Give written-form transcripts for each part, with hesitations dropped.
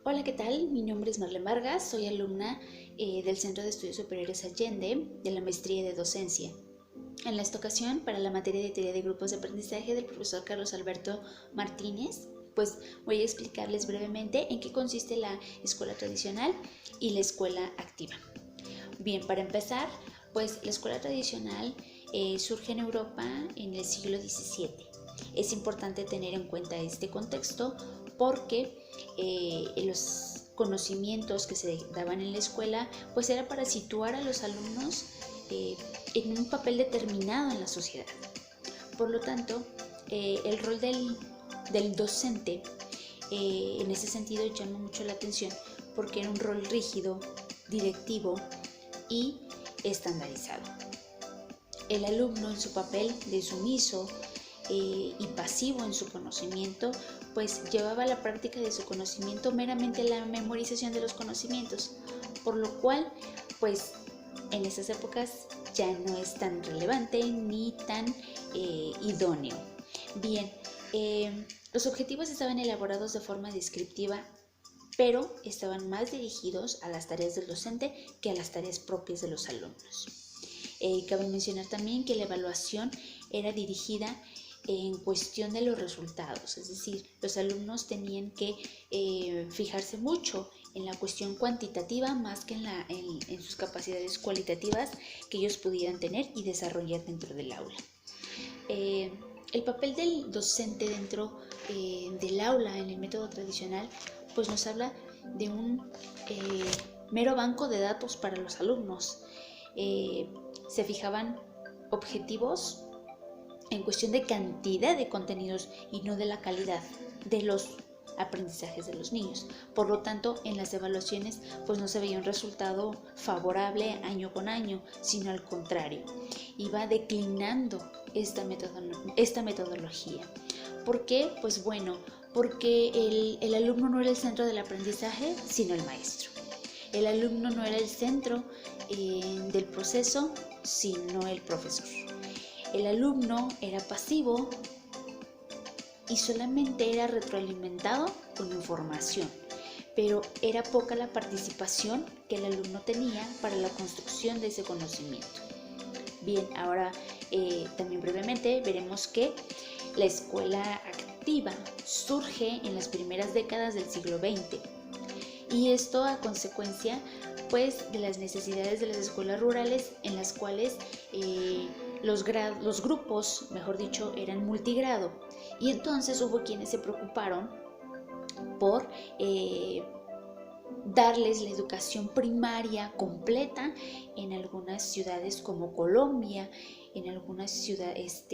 Hola, ¿qué tal? Mi nombre es Marlene Vargas, soy alumna del Centro de Estudios Superiores Allende de la Maestría de Docencia. En esta ocasión, para la materia de teoría de grupos de aprendizaje del profesor Carlos Alberto Martínez, pues voy a explicarles brevemente en qué consiste la escuela tradicional y la escuela activa. Bien, para empezar, pues la escuela tradicional surge en Europa en el siglo XVII. Es importante tener en cuenta este contexto porque los conocimientos que se daban en la escuela pues era para situar a los alumnos en un papel determinado en la sociedad. Por lo tanto, el rol del docente en ese sentido llama mucho la atención porque era un rol rígido, directivo y estandarizado. El alumno en su papel de sumiso y pasivo en su conocimiento, pues llevaba a la práctica de su conocimiento meramente la memorización de los conocimientos, por lo cual, pues en esas épocas ya no es tan relevante ni tan idóneo. Bien, los objetivos estaban elaborados de forma descriptiva, pero estaban más dirigidos a las tareas del docente que a las tareas propias de los alumnos. Cabe mencionar también que la evaluación era dirigida en cuestión de los resultados, es decir, los alumnos tenían que fijarse mucho en la cuestión cuantitativa más que en sus capacidades cualitativas que ellos pudieran tener y desarrollar dentro del aula. El papel del docente dentro del aula en el método tradicional pues nos habla de un mero banco de datos para los alumnos. Se fijaban objetivos en cuestión de cantidad de contenidos y no de la calidad de los aprendizajes de los niños. Por lo tanto, en las evaluaciones pues no se veía un resultado favorable año con año, sino al contrario, iba declinando esta metodología. ¿Por qué? Pues bueno, porque el alumno no era el centro del aprendizaje, sino el maestro. El alumno no era el centro del proceso, sino el profesor. El alumno era pasivo y solamente era retroalimentado con información, pero era poca la participación que el alumno tenía para la construcción de ese conocimiento. Bien, ahora también brevemente veremos que la escuela activa surge en las primeras décadas del siglo XX y esto a consecuencia pues de las necesidades de las escuelas rurales en las cuales los grupos, mejor dicho, eran multigrado y entonces hubo quienes se preocuparon por darles la educación primaria completa en algunas ciudades como Colombia, en algunas ciudades,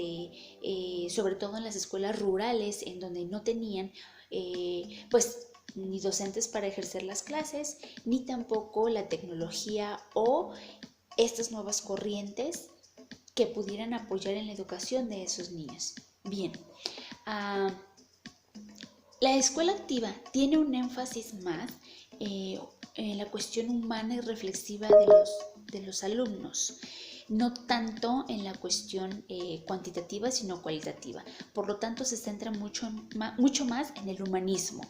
sobre todo en las escuelas rurales en donde no tenían pues ni docentes para ejercer las clases, ni tampoco la tecnología o estas nuevas corrientes que pudieran apoyar en la educación de esos niños. Bien, la escuela activa tiene un énfasis más en la cuestión humana y reflexiva de los alumnos, no tanto en la cuestión cuantitativa, sino cualitativa. Por lo tanto, se centra mucho más en el humanismo.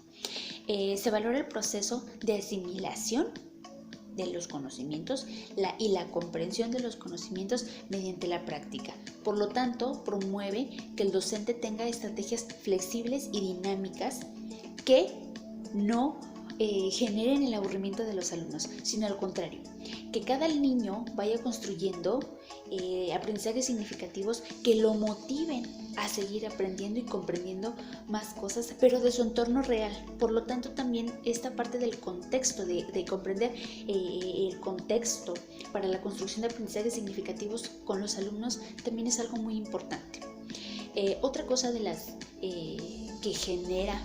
Se valora el proceso de asimilación de los conocimientos y la comprensión de los conocimientos mediante la práctica. Por lo tanto, promueve que el docente tenga estrategias flexibles y dinámicas que no generen el aburrimiento de los alumnos, sino al contrario, que cada niño vaya construyendo aprendizajes significativos que lo motiven a seguir aprendiendo y comprendiendo más cosas, pero de su entorno real. Por lo tanto, también esta parte del contexto, de comprender el contexto para la construcción de aprendizajes significativos con los alumnos, también es algo muy importante. Otra cosa de las que genera,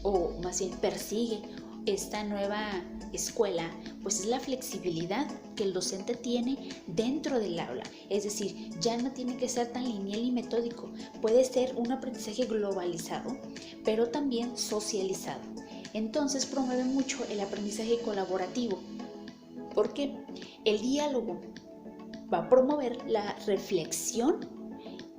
o más bien persigue, esta nueva escuela, pues es la flexibilidad que el docente tiene dentro del aula. Es decir, ya no tiene que ser tan lineal y metódico. Puede ser un aprendizaje globalizado, pero también socializado. Entonces promueve mucho el aprendizaje colaborativo, porque el diálogo va a promover la reflexión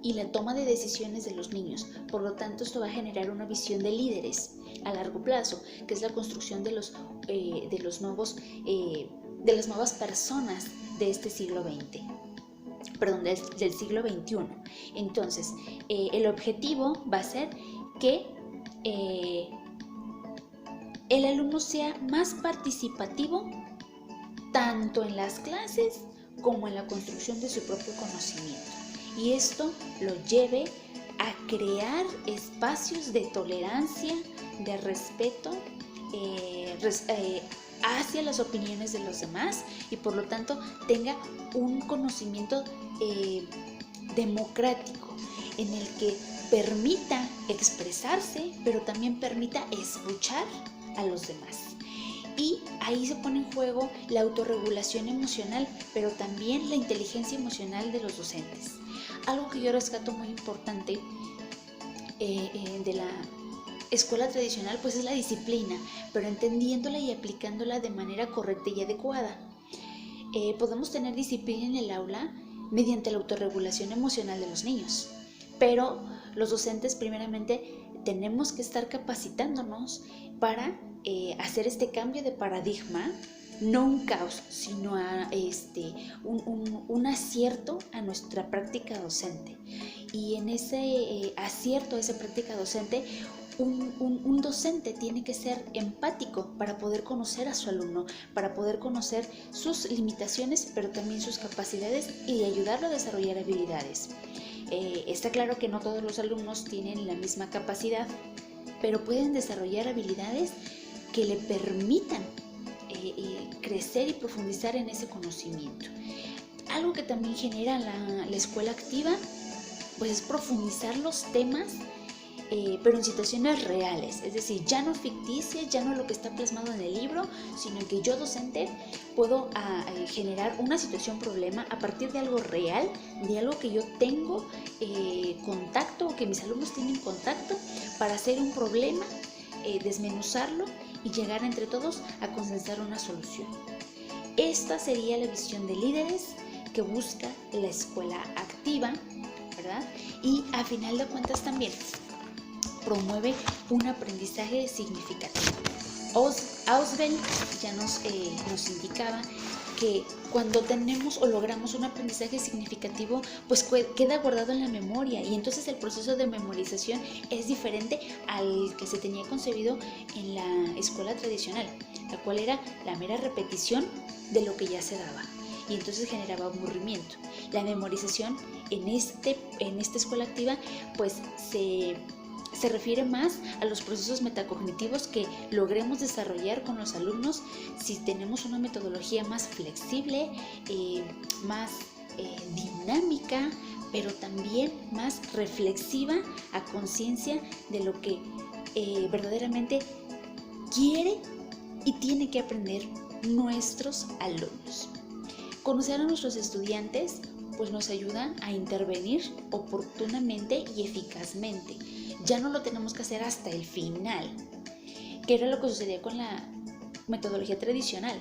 y la toma de decisiones de los niños. Por lo tanto, esto va a generar una visión de líderes a largo plazo, que es la construcción de las nuevas personas de este siglo XX. Perdón, del siglo XXI. Entonces, el objetivo va a ser que el alumno sea más participativo tanto en las clases como en la construcción de su propio conocimiento. Y esto lo lleve a crear espacios de tolerancia, de respeto hacia las opiniones de los demás y por lo tanto tenga un conocimiento democrático en el que permita expresarse, pero también permita escuchar a los demás. Y ahí se pone en juego la autorregulación emocional, pero también la inteligencia emocional de los docentes. Algo que yo rescato muy importante de la escuela tradicional, pues es la disciplina, pero entendiéndola y aplicándola de manera correcta y adecuada. Podemos tener disciplina en el aula mediante la autorregulación emocional de los niños, pero los docentes primeramente tenemos que estar capacitándonos para hacer este cambio de paradigma, no un caos, sino un acierto a nuestra práctica docente. Y en ese acierto a esa práctica docente, un docente tiene que ser empático para poder conocer a su alumno, para poder conocer sus limitaciones, pero también sus capacidades y ayudarlo a desarrollar habilidades. Está claro que no todos los alumnos tienen la misma capacidad, pero pueden desarrollar habilidades que le permitan crecer y profundizar en ese conocimiento. Algo que también genera la escuela activa, pues es profundizar los temas, pero en situaciones reales, es decir, ya no ficticias, ya no lo que está plasmado en el libro, sino que yo docente puedo generar una situación problema a partir de algo real, de algo que yo tengo contacto o que mis alumnos tienen contacto para hacer un problema, desmenuzarlo y llegar entre todos a consensar una solución. Esta sería la visión de líderes que busca la escuela activa, ¿verdad? Y a final de cuentas también promueve un aprendizaje significativo. Ausubel ya nos indicaba que cuando tenemos o logramos un aprendizaje significativo, pues queda guardado en la memoria y entonces el proceso de memorización es diferente al que se tenía concebido en la escuela tradicional, la cual era la mera repetición de lo que ya se daba y entonces generaba aburrimiento. La memorización en esta escuela activa pues se refiere más a los procesos metacognitivos que logremos desarrollar con los alumnos si tenemos una metodología más flexible, más dinámica, pero también más reflexiva a conciencia de lo que verdaderamente quiere y tiene que aprender nuestros alumnos. Conocer a nuestros estudiantes pues nos ayuda a intervenir oportunamente y eficazmente. Ya no lo tenemos que hacer hasta el final, que era lo que sucedía con la metodología tradicional.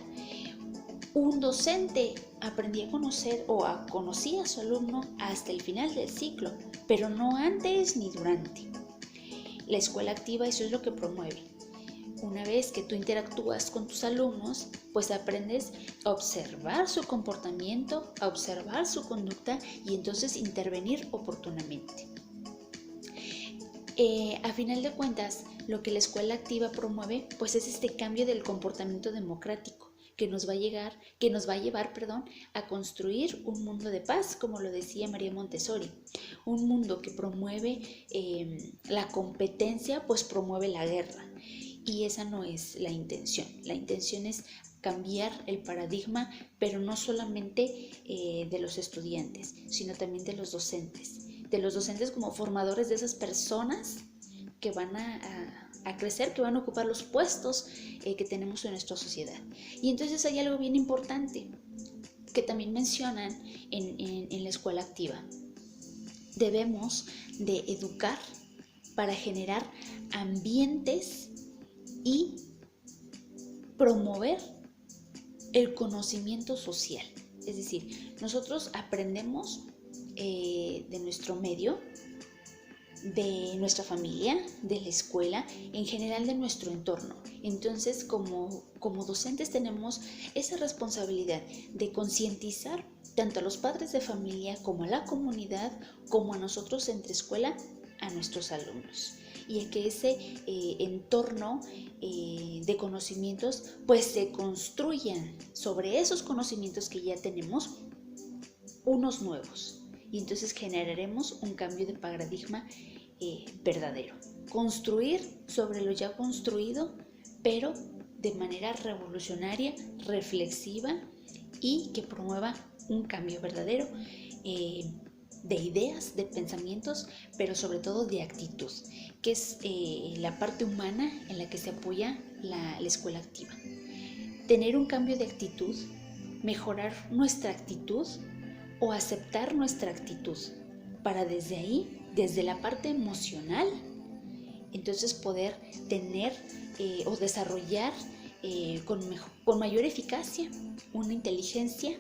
Un docente aprendía a conocer o conocía a su alumno hasta el final del ciclo, pero no antes ni durante. La escuela activa eso es lo que promueve. Una vez que tú interactúas con tus alumnos, pues aprendes a observar su comportamiento, a observar su conducta y entonces intervenir oportunamente. A final de cuentas, lo que la escuela activa promueve, pues es este cambio del comportamiento democrático que nos va a llevar a construir un mundo de paz, como lo decía María Montessori. Un mundo que promueve la competencia, pues promueve la guerra. Y esa no es la intención. La intención es cambiar el paradigma, pero no solamente de los estudiantes, sino también de los docentes. De los docentes como formadores de esas personas que van a crecer, que van a ocupar los puestos que tenemos en nuestra sociedad. Y entonces hay algo bien importante que también mencionan en la escuela activa. Debemos de educar para generar ambientes y promover el conocimiento social. Es decir, nosotros aprendemos de nuestro medio, de nuestra familia, de la escuela, en general de nuestro entorno. Entonces, como docentes tenemos esa responsabilidad de concientizar tanto a los padres de familia como a la comunidad, como a nosotros entre escuela, a nuestros alumnos. Y a que ese entorno de conocimientos pues se construyan sobre esos conocimientos que ya tenemos unos nuevos. Y entonces generaremos un cambio de paradigma verdadero. Construir sobre lo ya construido, pero de manera revolucionaria, reflexiva y que promueva un cambio verdadero de ideas, de pensamientos, pero sobre todo de actitud, que es la parte humana en la que se apoya la escuela activa. Tener un cambio de actitud, mejorar nuestra actitud o aceptar nuestra actitud, para desde ahí, desde la parte emocional, entonces poder tener o desarrollar con mayor eficacia una inteligencia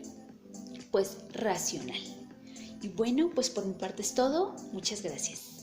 pues racional. Y bueno, pues por mi parte es todo. Muchas gracias.